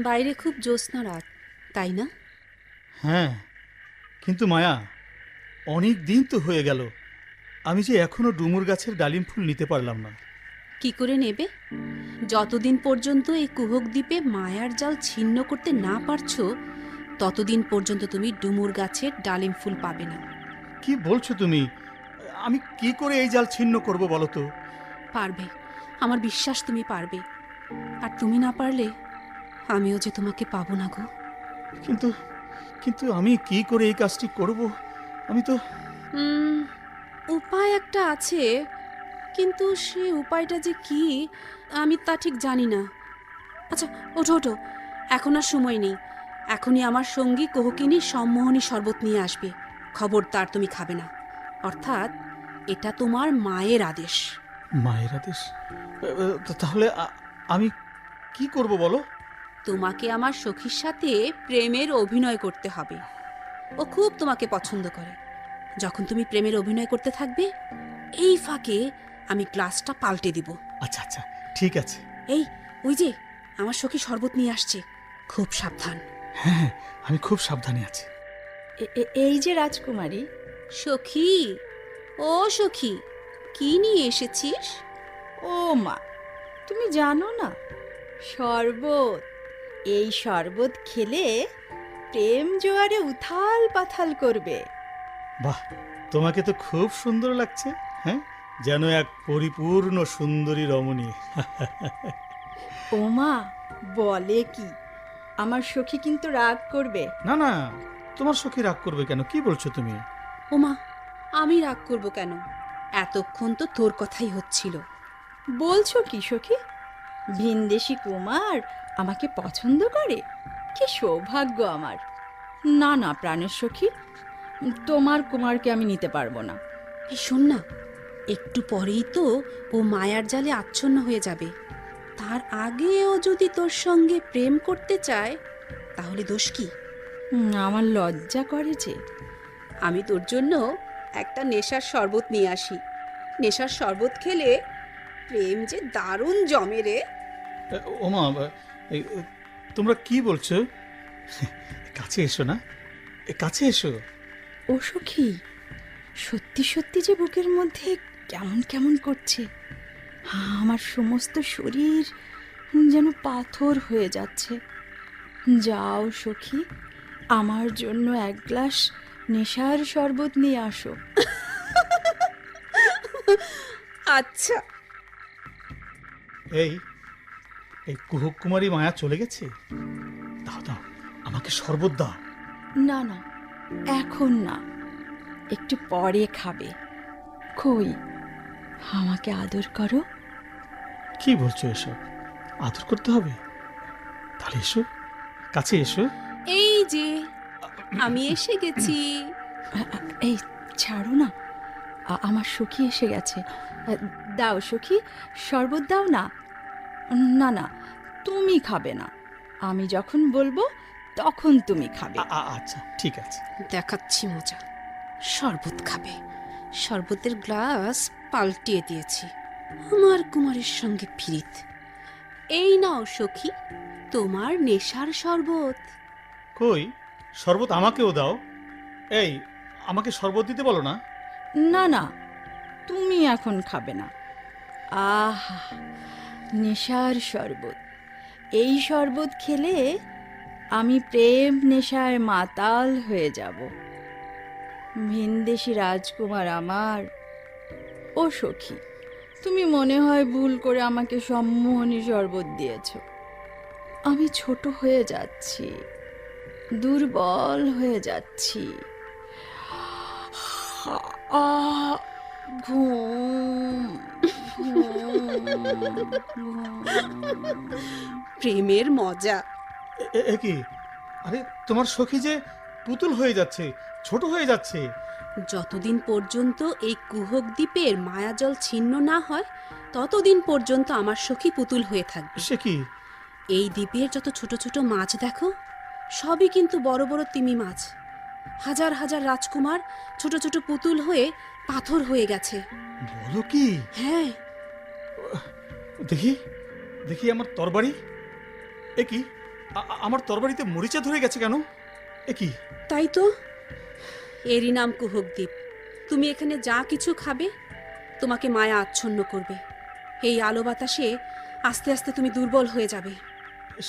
বাইরে খুব জ্যোৎস্না রাত, তাই না? হ্যাঁ, কিন্তু মায়া, অনেক দিন তো হয়ে গেল, আমি যে এখনো ডুমুর গাছের ডালিম ফুল নিতে পারলাম না। কি করে নেবে? যতদিন পর্যন্ত এই কুহক দ্বীপে মায়ার জাল ছিন্ন করতে না পারছো, ততদিন পর্যন্ত তুমি ডুমুর গাছের ডালিম ফুল পাবে না। কি বলছো তুমি? আমি কি করে এই জাল ছিন্ন করব বলো তো? পারবে, আমার বিশ্বাস তুমি পারবে। আর তুমি না পারলে আমিও যে তোমাকে পাবো না গো। কিন্তু কিন্তু আমি কি করে এই কাজটি করব? আমি তো উপায় একটা আছে, কিন্তু সেই উপায়টা যে কি আমি তা ঠিক জানি না। আচ্ছা, ওঠো ওঠো, এখন আর সময় নেই। এখনই আমার সঙ্গী কোহকিনী সম্মোহনী শরবত নিয়ে আসবে। খবরদার তুমি খাবে না, অর্থাৎ এটা তোমার মায়ের আদেশ। মায়ের আদেশ? তাহলে আমি কি করব বলো? তোমাকে আমার সখীর সাথে প্রেমের অভিনয় করতে হবে। ও খুব তোমাকে পছন্দ করে। যখন তুমি প্রেমের অভিনয় করতে থাকবে, এই ফাঁকে আমি গ্লাসটা পাল্টে দিব। আচ্ছা আচ্ছা, ঠিক আছে। এই, ওই যে আমার সখী শরবত নিয়ে আসছে, খুব সাবধান। হ্যাঁ, আমি খুব সাবধানে আছি। এই যে রাজকুমারী। সখী, ও সখী, কি নিয়ে এসেছিস? ও মা, তুমি জানো না, শরবত। এই শরবত খেলে প্রেম জোয়ারে উথাল পাথাল করবে। বাহ, তোমাকে তো খুব সুন্দর লাগছে। হ্যাঁ, যেন এক পরিপূর্ণ সুন্দরী রমণী। ও মা, বলে কি, আমার সখী কিন্তু রাগ করবে। না না, তোমার সখী রাগ করবে কেন? কি বলছো তুমি? ওমা, আমি রাগ করব কেন? এতক্ষণ তো তোর কথাই হচ্ছিল। বলছো কি সখী? ভিনদেশি কুমার আমাকে পছন্দ করে? কি সৌভাগ্য আমার। না না প্রাণের সখী, তোমার কুমারকে আমি নিতে পারবো না। এই শোন না, একটু পরেই তো ও মায়ার জালে আচ্ছন্ন হয়ে যাবে। তার আগে ও যদি তোর সঙ্গে প্রেম করতে চায়, তাহলে দোষ কি? আমার লজ্জা করে যে। আমি তোর জন্য একটা নেশার শরবত নিয়ে আসি। নেশার শরবত খেলে প্রেম যে দারুণ জমে রে। ওমা, তোমরা কি বলছো? কাছে এসো না, কাছে এসো। ও সখী, সত্যি সত্যি যে বুকের মধ্যে কেমন কেমন করছে। আমার সমস্ত শরীর যেন পাথর হয়ে যাচ্ছে। যাও সখী, আমার জন্য এক গ্লাস নেশার শরবত নিয়ে আসো। আচ্ছা। এই এই কুহক কুমারী মায়া চলে গেছে। দাও দাও, আমাকে শরবত দাও। না না, এখন না, একটু পরে খাবে। কই, আমাকে আদর করো। কি বলছো এসব? আদর করতে হবে? তাহলে এসো, কাছে এসো। এই যে আমি এসে গেছি। এই ছাড়ো না, আমার সখী এসে গেছে। দাও সখী, শরবত দাও না। না না, তুমি খাবে না, আমি যখন বলবো তখন তুমি খাবে। আচ্ছা, ঠিক আছে। দেখাচ্ছি মজা। শরবত খাবে। শরবতের গ্লাস পাল্টিয়ে দিয়েছি। আমার কুমারের সঙ্গে ফিরিত। এই নাও সখী, তোমার নেশার শরবত। কই, শরবত আমাকেও দাও। এই, আমাকে শরবত দিতে বলো না। না না, তুমি এখন খাবে না। আহা, নেশার শরবত। এই শরবত খেলে আমি প্রেম নেশায় মাতাল হয়ে যাব। ভিনদেশি রাজকুমার আমার। ও সখী, তুমি মনে হয় ভুল করে আমাকে সম্মোহনী শরবত দিয়েছ। আমি ছোট হয়ে যাচ্ছি, দুর্বল হয়ে যাচ্ছি। ঘুম প্রেমের মজা। এ কি? আরে তোমার সখী যে পুতুল হয়ে যাচ্ছে, ছোট হয়ে যাচ্ছে। যতদিন পর্যন্ত এই কুহক দ্বীপের মায়াজল ছিন্ন না হয় ততদিন পর্যন্ত আমার সখী পুতুল হয়ে থাকবে। সে কি? এই দ্বীপের যত ছোট ছোট মাছ দেখো, সবই কিন্তু বড় বড় তিমি মাছ। হাজার হাজার রাজকুমার ছোট ছোট পুতুল হয়ে পাথর হয়ে গেছে। বলো কি? হ্যাঁ। দেখি দেখি আমার তরবারি। এ কি? আমার তরবারিতে মরিচা ধরে গেছে কেন? এ কি? তাই তো, এরই নাম কুহক দ্বীপ। তুমি এখানে যা কিছু খাবে তোমাকে মায়া আচ্ছন্ন করবে। এই আলো বাতাসে আস্তে আস্তে তুমি দুর্বল হয়ে যাবে।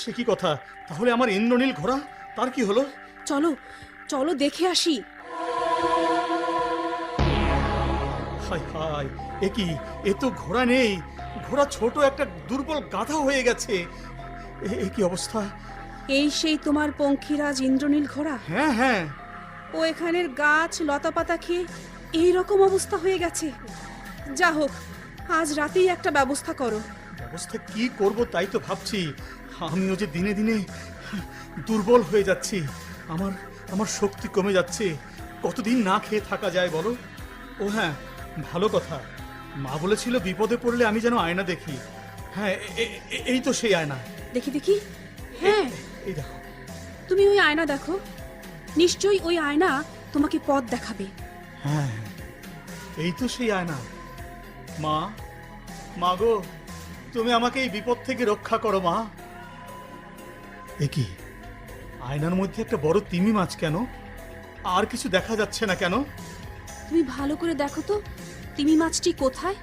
সে কি কথা? তাহলে আমার ইন্দ্রনীল ঘোড়া, তার কি হলো? চলো চলো দেখে আসি। হায় হায়, এ কি? এ তো ঘোড়া নেই, ঘোড়া ছোট একটা দুর্বল গাধা হয়ে গেছে। এ কি অবস্থা? এই সেই তোমার পঙ্খিরাজ ইন্দ্রনীল ঘোড়া? হ্যাঁ হ্যাঁ। ও এখানের গাছ লতাপাতা খেয়ে এই রকম অবস্থা হয়ে গেছে। যা হোক, আজ রাতেই একটা ব্যবস্থা করো। ব্যবস্থা কি করব তাই তো ভাবছি। আমিও যে দিনে দিনে দুর্বল হয়ে যাচ্ছি, আমার আমার শক্তি কমে যাচ্ছে। কতদিন না খেয়ে থাকা যায় বলো? ও হ্যাঁ, ভালো কথা, মা বলেছিল বিপদে পড়লে আমি যেন আয়না দেখি। হ্যাঁ, এই তো সেই আয়না। দেখি দেখি। হ্যাঁ, এই দেখো। তুমি ওই আয়না দেখো, নিশ্চয়ই ওই আয়না তোমাকে পথ দেখাবে। হ্যাঁ, এই তো সেই আয়না। মা, মা গো, তুমি আমাকে এই বিপদ থেকে রক্ষা করো মা। এ কি? আয়নার মধ্যে একটা বড় তিমি মাছ কেন? আর কিছু দেখা যাচ্ছে না কেন? তুমি ভালো করে দেখো তো, তিমি মাছটি কোথায়?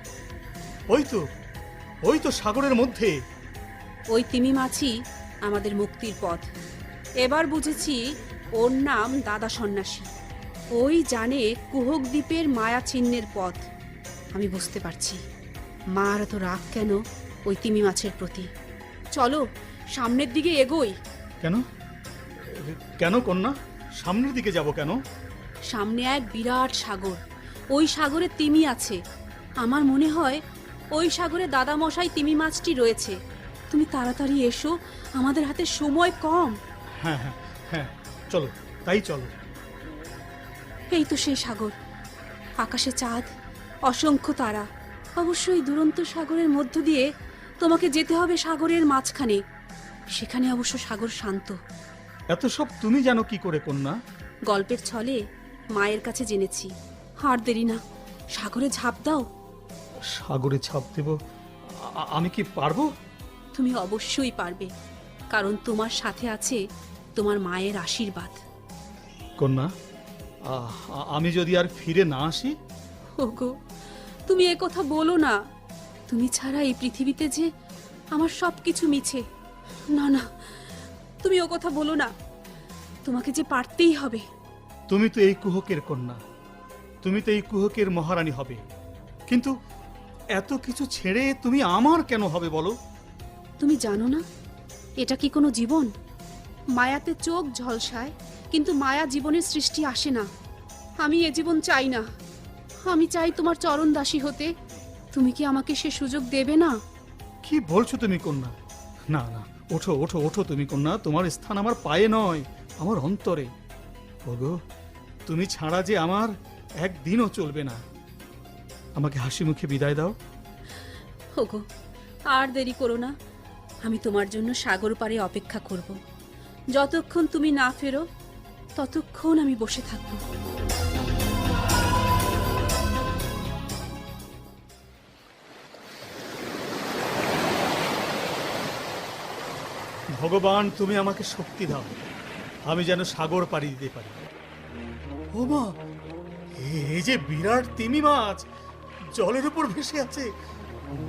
ওই তো সাগরের মধ্যে। ওই তিমি মাছই আমাদের মুক্তির পথ। এবার বুঝেছি ওর নাম দাদা সন্ন্যাসী। ওই জানে কুহক দ্বীপের মায়া চিহ্নের পথ। আমি বুঝতে পারছি মার এত রাগ কেন ওই তিমি মাছের প্রতি। চলো সামনের দিকে এগোই। কেন কেন কন্যা? সামনের দিকে যাব কেন? সামনে এক বিরাট সাগর, ওই সাগরে তিমি আছে। আমার মনে হয় ওই সাগরে দাদামশাই তিমি মাছটি রয়েছে। তুমি তাড়াতাড়ি এসো, আমাদের হাতে সময় কম। হ্যাঁ হ্যাঁ হ্যাঁ, চলো তাই চলো। এই তো সেই সাগর, আকাশে চাঁদ, অসংখ্য তারা। অবশ্যই দুরন্ত সাগরের মধ্য দিয়ে তোমাকে যেতে হবে সাগরের মাঝখানে। সেখানে অবশ্য সাগর শান্ত। এত সব তুমি জানো কি করে কন্যা? গল্পের ছলে মায়ের কাছে জেনেছি। আর দেরি না, সাগরে ঝাঁপ দাও। সাগরে ঝাঁপ দেব? আমি কি পারবো? তুমি অবশ্যই পারবে, কারণ তোমার সাথে আছে তোমার মায়ের আশীর্বাদ। কন্যা, আমি যদি আর ফিরে না আসি? ওগো, তুমি এ কথা বলো না। তুমি ছাড়া এই পৃথিবীতে যে আমার সবকিছু মিছে। না না, তুমি ও কথা বলো না। তোমাকে যে পারতেই হবে। তুমি তো এই কুহকের কন্যা, তুমি তো এই কুহকের মহারানী হবে, কিন্তু এত কিছু ছেড়ে তুমি আমার কেন হবে বলো? তুমি জানো না এটা কি কোনো জীবন? মায়াতে চোখ ঝলসায়, কিন্তু মায়া জীবনের সৃষ্টি আসে না। আমি এ জীবন চাই না। আমি চাই তোমার চরণ দাসী হতে। তুমি কি আমাকে সে সুযোগ দেবে না? কি বলছো তুমি কন্যা? না না, ওঠো ওঠো ওঠো তুমি কন্যা। তোমার স্থান আমার পায়ে নয়, আমার অন্তরে। ওগো, তুমি ছাড়া যে আমার একদিনও চলবে না। আমাকে হাসি মুখে বিদায় দাও। ওগো, আর দেরি করো না। আমি তোমার জন্য সাগর পাড়ে অপেক্ষা করব। যতক্ষণ তুমি না ফেরো ততক্ষণ আমি বসে থাকব। ভগবান, তুমি আমাকে শক্তি দাও, আমি যেন সাগর পাড়ি দিতে পারি। ও মা, এই যে বিরাট তিমি মাছ জলের উপর ভেসে আছে।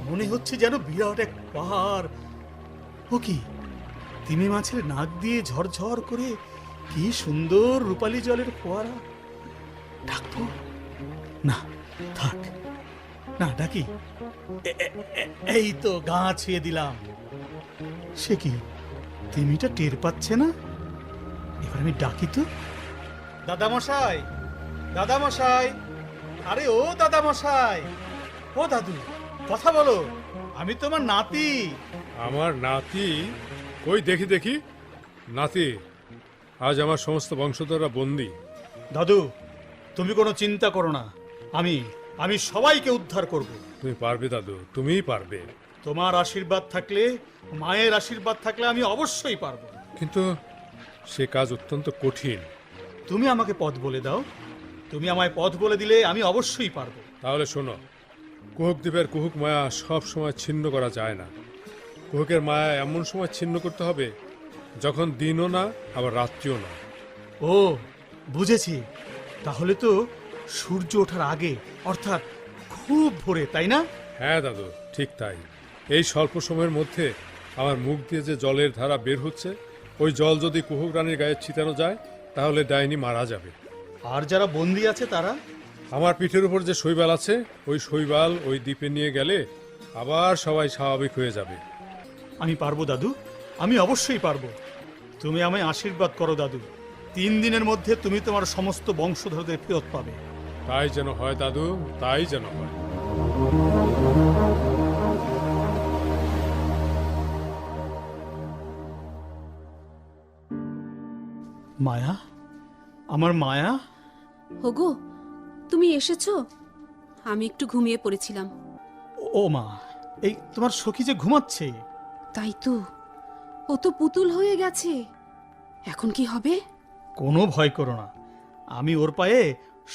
মনে হচ্ছে যেন বিরাট এক পাহাড়। ও কি? তিমি মাছের নাক দিয়ে ঝরঝর করে কি সুন্দর রূপালী জলের ফোয়ারা। ডাকবো? না, থাক না, ডাকি। এই তো গা ছুঁয়ে দিলাম। সে কি? তিমিটা টের পাচ্ছে না। এবার আমি ডাকি তো। দাদামশাই, দাদামশাই, আরে ও দাদামশাই, ও দাদু, কথা বলো, আমি তোমার নাতি। আমার নাতি? কই দেখি দেখি। নাতি, আজ আমার সমস্ত বংশধররা বন্দী। দাদু, তুমি কোনো চিন্তা করো না, আমি সবাইকে উদ্ধার করব। তুমি পারবে দাদু, তুমিই পারবে। তোমার আশীর্বাদ থাকলে, মায়ের আশীর্বাদ থাকলে আমি অবশ্যই পারবো। কিন্তু সে কাজ অত্যন্ত কঠিন। তুমি আমাকে পথ বলে দাও, তুমি আমায় পথ বলে দিলে আমি অবশ্যই পারবো। তাহলে শোনো, কুহুক দ্বীপের কুহুক মায়া সব সময় ছিন্ন করা যায় না। কুহুকের মায়া এমন সময় ছিন্ন করতে হবে যখন দিনও না আবার রাত্রিও না। ও বুঝেছি, তাহলে তো সূর্য ওঠার আগে, অর্থাৎ খুব ভোরে, তাই না? হ্যাঁ দাদু, ঠিক তাই। এই স্বল্প সময়ের মধ্যে আমার মুখ দিয়ে যে জলের ধারা বের হচ্ছে, ওই জল যদি কুহুক রানীর গায়ে ছিটানো যায় তাহলে ডাইনি মারা যাবে। আর যারা বন্দী আছে তারা? আমার পিঠের উপর যে শৈবাল আছে, ওই শৈবাল ওই দ্বীপে নিয়ে গেলে আবার সবাই স্বাভাবিক হয়ে যাবে। আমি পারবো দাদু, আমি অবশ্যই পারবো। তুমি আমায় আশীর্বাদ করো দাদু, 3 দিনের মধ্যে তুমি তোমার সমস্ত বংশধরদের ফেরত পাবে। তাই যেন হয় দাদু, তাই যেন হয়। মায়া, আমার মায়া। ওগো, তুমি এসেছো? আমি একটু ঘুমিয়ে পড়েছিলাম। ও মা, এই তোমার সখী যে ঘুমাচ্ছে। তাই তো, ও তো পুতুল হয়ে গেছে। এখন কি হবে? কোনো ভয় করো না, আমি ওর পায়ে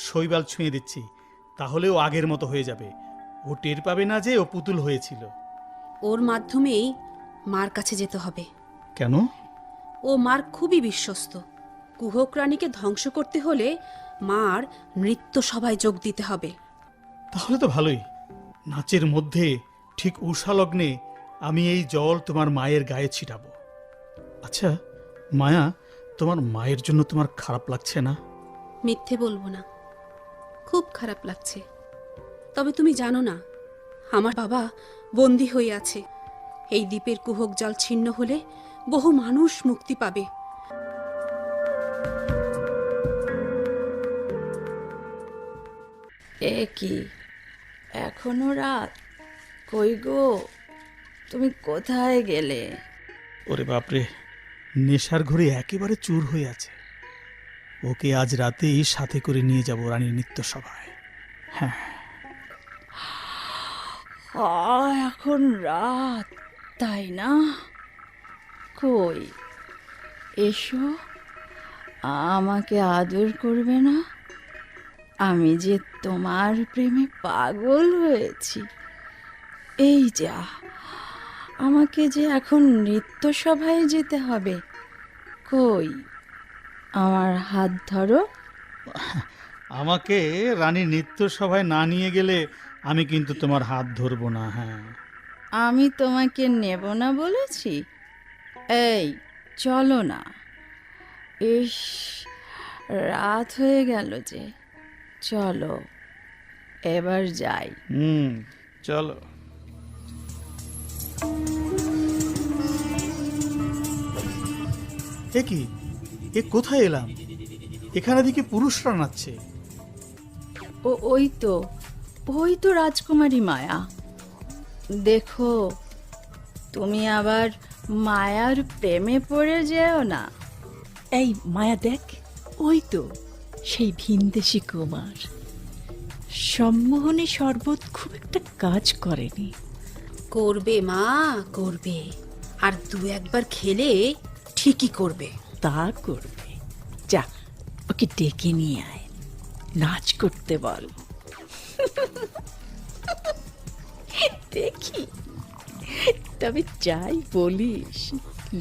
শৈবাল ছুঁয়ে দিচ্ছি, তাহলে ও আগের মতো হয়ে যাবে। ও টের পাবে না যে ও পুতুল হয়েছিল। ওর মাধ্যমেই মার কাছে যেতে হবে। কেন? ও মার খুবই বিশ্বস্ত। কুহক রানীকে ধ্বংস করতে হলে মার নৃত্য সভায় যোগ দিতে হবে। তাহলে তো ভালোই। নাচের মধ্যে ঠিক উষা লগ্নে আমি এই জল তোমার মায়ের গায়ে ছিটাবো। আচ্ছা মায়া, তোমার মায়ের জন্য তোমার খারাপ লাগছে না? মিথ্যে বলবো না, খুব খারাপ লাগছে। তবে তুমি জানো না, আমার বাবা বন্দী হয়ে আছে। এই দ্বীপের কুহক জল ছিন্ন হলে বহু মানুষ মুক্তি পাবে। এ কি, এখনো রাত? কই গো, তুমি কোথায় গেলে? ওরে বাপরে, নেশার ঘরে একেবারে চুর হয়ে আছে। ওকে আজ রাতেই সাথে করে নিয়ে যাব রানীর নৃত্য সভায়। হ্যাঁ, এখন রাত, তাই না? কই, এসো, আমাকে আদর করবে না? আমি যে তোমার প্রেমে পাগল হয়েছি। এই যা, আমাকে যে এখন নৃত্য সভায় যেতে হবে। কই, আমার হাত ধরো। আমাকে রানীর নৃত্য সভায় না নিয়ে গেলে আমি কিন্তু তোমার হাত ধরবো না। হ্যাঁ, আমি তোমাকে নেব না বলেছি? এই চলো না। ইস, রাত হয়ে গেল যে। চলো এবার যাই। চলো। এ কি, এ কোথায় এলাম? এখানে দিকে পুরুষরা নাচছে। ওই তো রাজকুমারী মায়া। দেখো, তুমি আবার মায়ার প্রেমে পড়ে যেও না। এই মায়া দেখ, ওই তো সেই ভিনদেশি কুমার। সম্মোহনী শরবত খুব একটা কাজ করেনি। করবে মা, করবে। আর 2-1 বার খেলে ঠিকই করবে। তা করবে। যা, ওকে ডেকে নিয়ে আয়, নাচ করতে বল। দেখি, তবে যাই বলিস,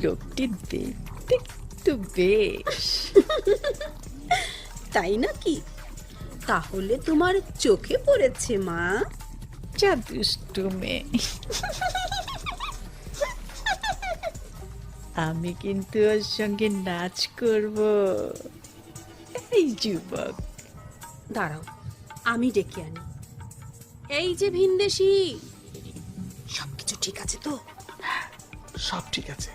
লোকটি দেখতে একটু বেশ। তাই নাকি? তাহলে তোমার চোখে পড়েছে মা? যা দুষ্টু মেয়ে। আমি কিন্তু ওর সঙ্গে নাচ করব। এই যুবক, দাঁড়াও, আমি ডেকে আনি। এই যে ভিনদেশি, সবকিছু ঠিক আছে তো? সব ঠিক আছে।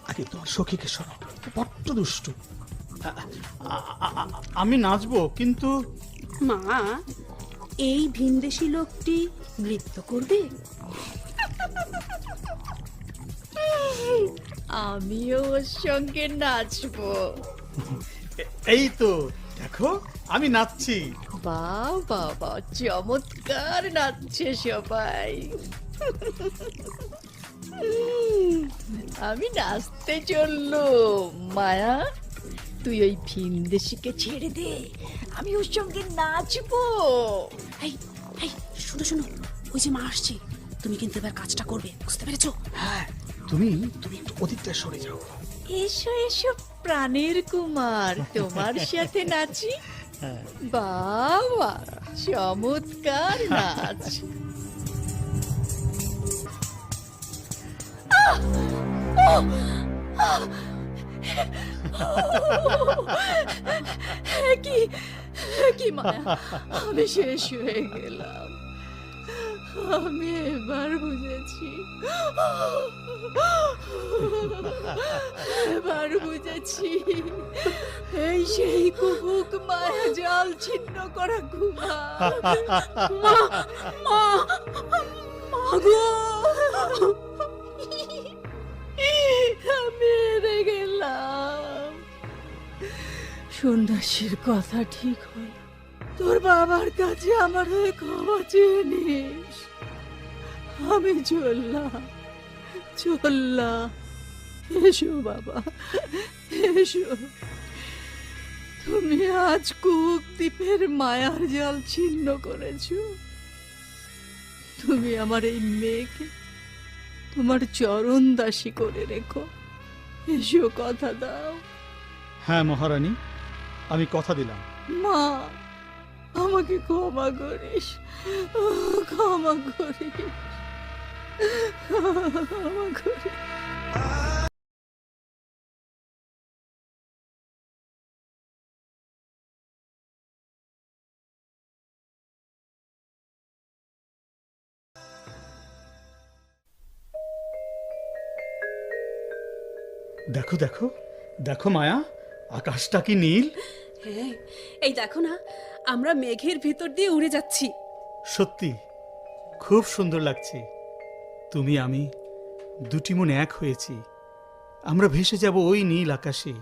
আগে তোমার সখীকে সরাও, বড্ড দুষ্টু। আমি নাচবো, কিন্তু মা, এই ভিনদেশি লোকটি নৃত্য করবে? আমিও ওর সঙ্গে নাচবো। এই তো দেখো আমি নাচছি। বাহ বাবা, চমৎকার নাচছে সবাই। আমি নাচতে চললো। মায়া, তুই ওই ভিনদেশিকে ছেড়ে দে, আমি ওর সঙ্গে নাচবো। এই এই, শুনো শুনো, ওই যে মা আসছে। তুমি কিন্তু এবার কাজটা করবে, বুঝতে পেরেছো? হ্যাঁ, তুমি একটু ওদিকটা সরে যাও। এসো এসো প্রাণের কুমার, তোমার সাথে নাচি। বাবা, চমৎকার নাচ। কি কি মায়া, আমি শেষ হয়ে গেলাম। আমি এবার বুঝেছি, এই সেই কুহুক মায়া জাল ছিন্ন করা কুমার। মা মা গো, আমি হেরে গেলাম। সন্ন্যাসীর কথা ঠিক হয়, তোর বাবার কাছে আমার হয়ে ক্ষমা চেয়ে নিস। আমি চললাম। এসো বাবা, এসো। তুমি আজ কুক দ্বীপের মায়ার জাল ছিন্ন করেছো। তুমি আমার এই মেয়েকে তোমার চরণ দাসী করে রেখো। এসো, কথা দাও। হ্যাঁ মহারানী, আমি কথা দিলাম। মা, আমাকে ক্ষমা করিস, ক্ষমা করিস, ক্ষমা করিস। দেখো দেখো দেখো মায়া, আকাশটা কি নীল! হ্যাঁ, এই দেখো না, আমরা মেঘের ভিতর দিয়ে উড়ে যাচ্ছি। সত্যি খুব সুন্দর লাগছে। তুমি আমি দুটি মন এক হয়েছি। আমরা ভেসে যাব ওই নীল আকাশে,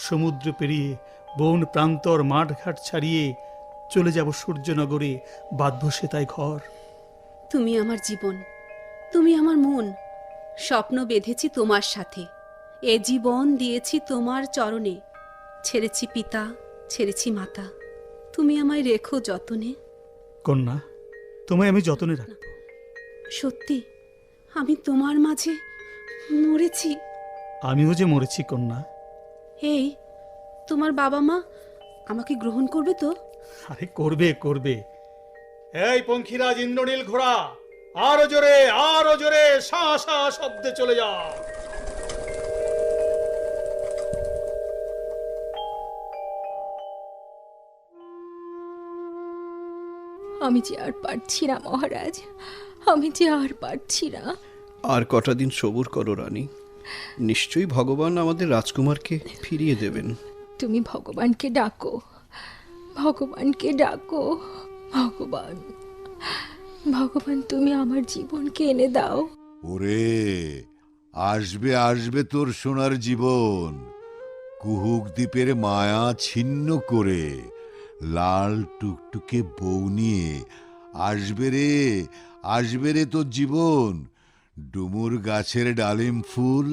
সমুদ্র পেরিয়ে, বন প্রান্তর, মাঠঘাট ছাড়িয়ে চলে যাব সূর্যনগরে, বাঁধব সেতায় ঘর। তুমি আমার জীবন, তুমি আমার মন। স্বপ্ন বেঁধেছি তোমার সাথে, এ জীবন দিয়েছি তোমার চরণে। ছেড়েছি পিতা, ছেড়েছি মাতা, তুমি আমায় রেখো যতনে। কন্যা, তোমায় আমি যতনে রাখব। সত্যি, আমি তোমার মাঝে মরেছি। আমিও যে মরেছি কন্যা। এই, তোমার বাবা মা আমাকে গ্রহণ করবে তো? আরে করবে করবে। এই পঙ্খিরাজ ইন্দ্রনীল ঘোড়া, আরো জোরে, আরো জোরে, সা সা শব্দে চলে যা। আমি যে আর পারছি না মহারাজ, আমি যে আর পারছি না। আর কটা দিন সবুর করো রানী, নিশ্চয়ই ভগবান আমাদের রাজকুমারকে ফিরিয়ে দেবেন। তুমি ভগবানকে ডাকো, ভগবানকে ডাকো। ভগবান, ভগবান, তুমি আমার জীবনকে এনে দাও। ওরে, আসবে আসবে তোর সোনার জীবন, কুহুক দ্বীপের মায়া ছিন্ন করে লাল টুকটুকে বউ নিয়ে আসবে রে তোর জীবন। ডুমুর গাছের ডালিম ফুল,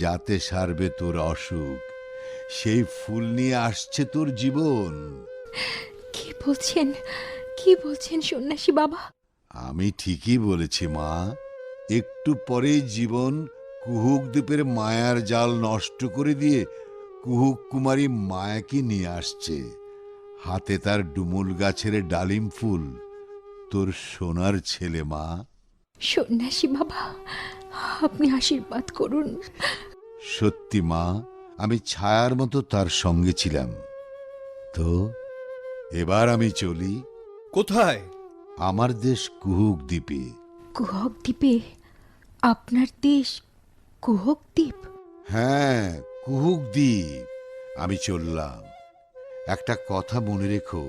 যাতে সারবে তোর অসুখ, সেই ফুল নিয়ে আসছে তোর জীবন। কি বলছেন, কি বলছেন সন্ন্যাসী বাবা? আমি ঠিকই বলেছি মা। একটু পরেই জীবন কুহুক দ্বীপের মায়ার জাল নষ্ট করে দিয়ে কুহুক কুমারী মায়াকে নিয়ে আসছে। হাতে তার ডুমুল গাছের ডালিম ফুল, তোর সোনার ছেলে মা। সন্ন্যাসী বাবা, আপনি আশীর্বাদ করুন। সত্যি মা, আমি ছায়ার মতো তার সঙ্গে ছিলাম। তো এবার আমি চলি। কোথায়? আমার দেশ কুহুক দ্বীপে। কুহক দ্বীপে? আপনার দেশ কুহক দ্বীপ? হ্যাঁ, কুহুক দ্বীপ। আমি চললাম। একটা কথা মনে রেখো,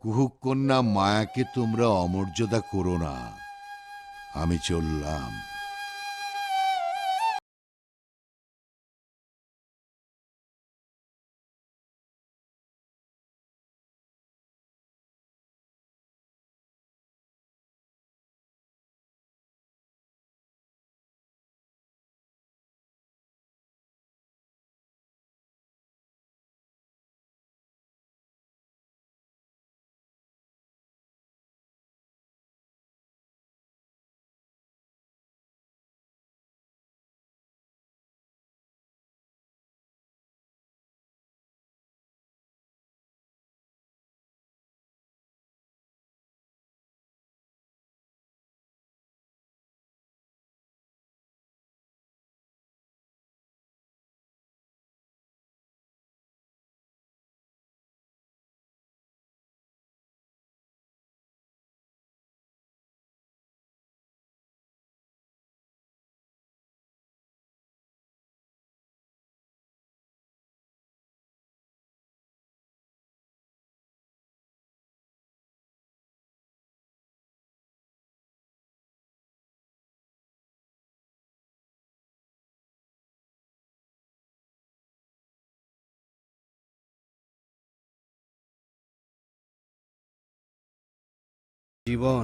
কুহুক কন্যা মায়াকে তোমরা অমর্যাদা করো না। আমি চললাম। জীবন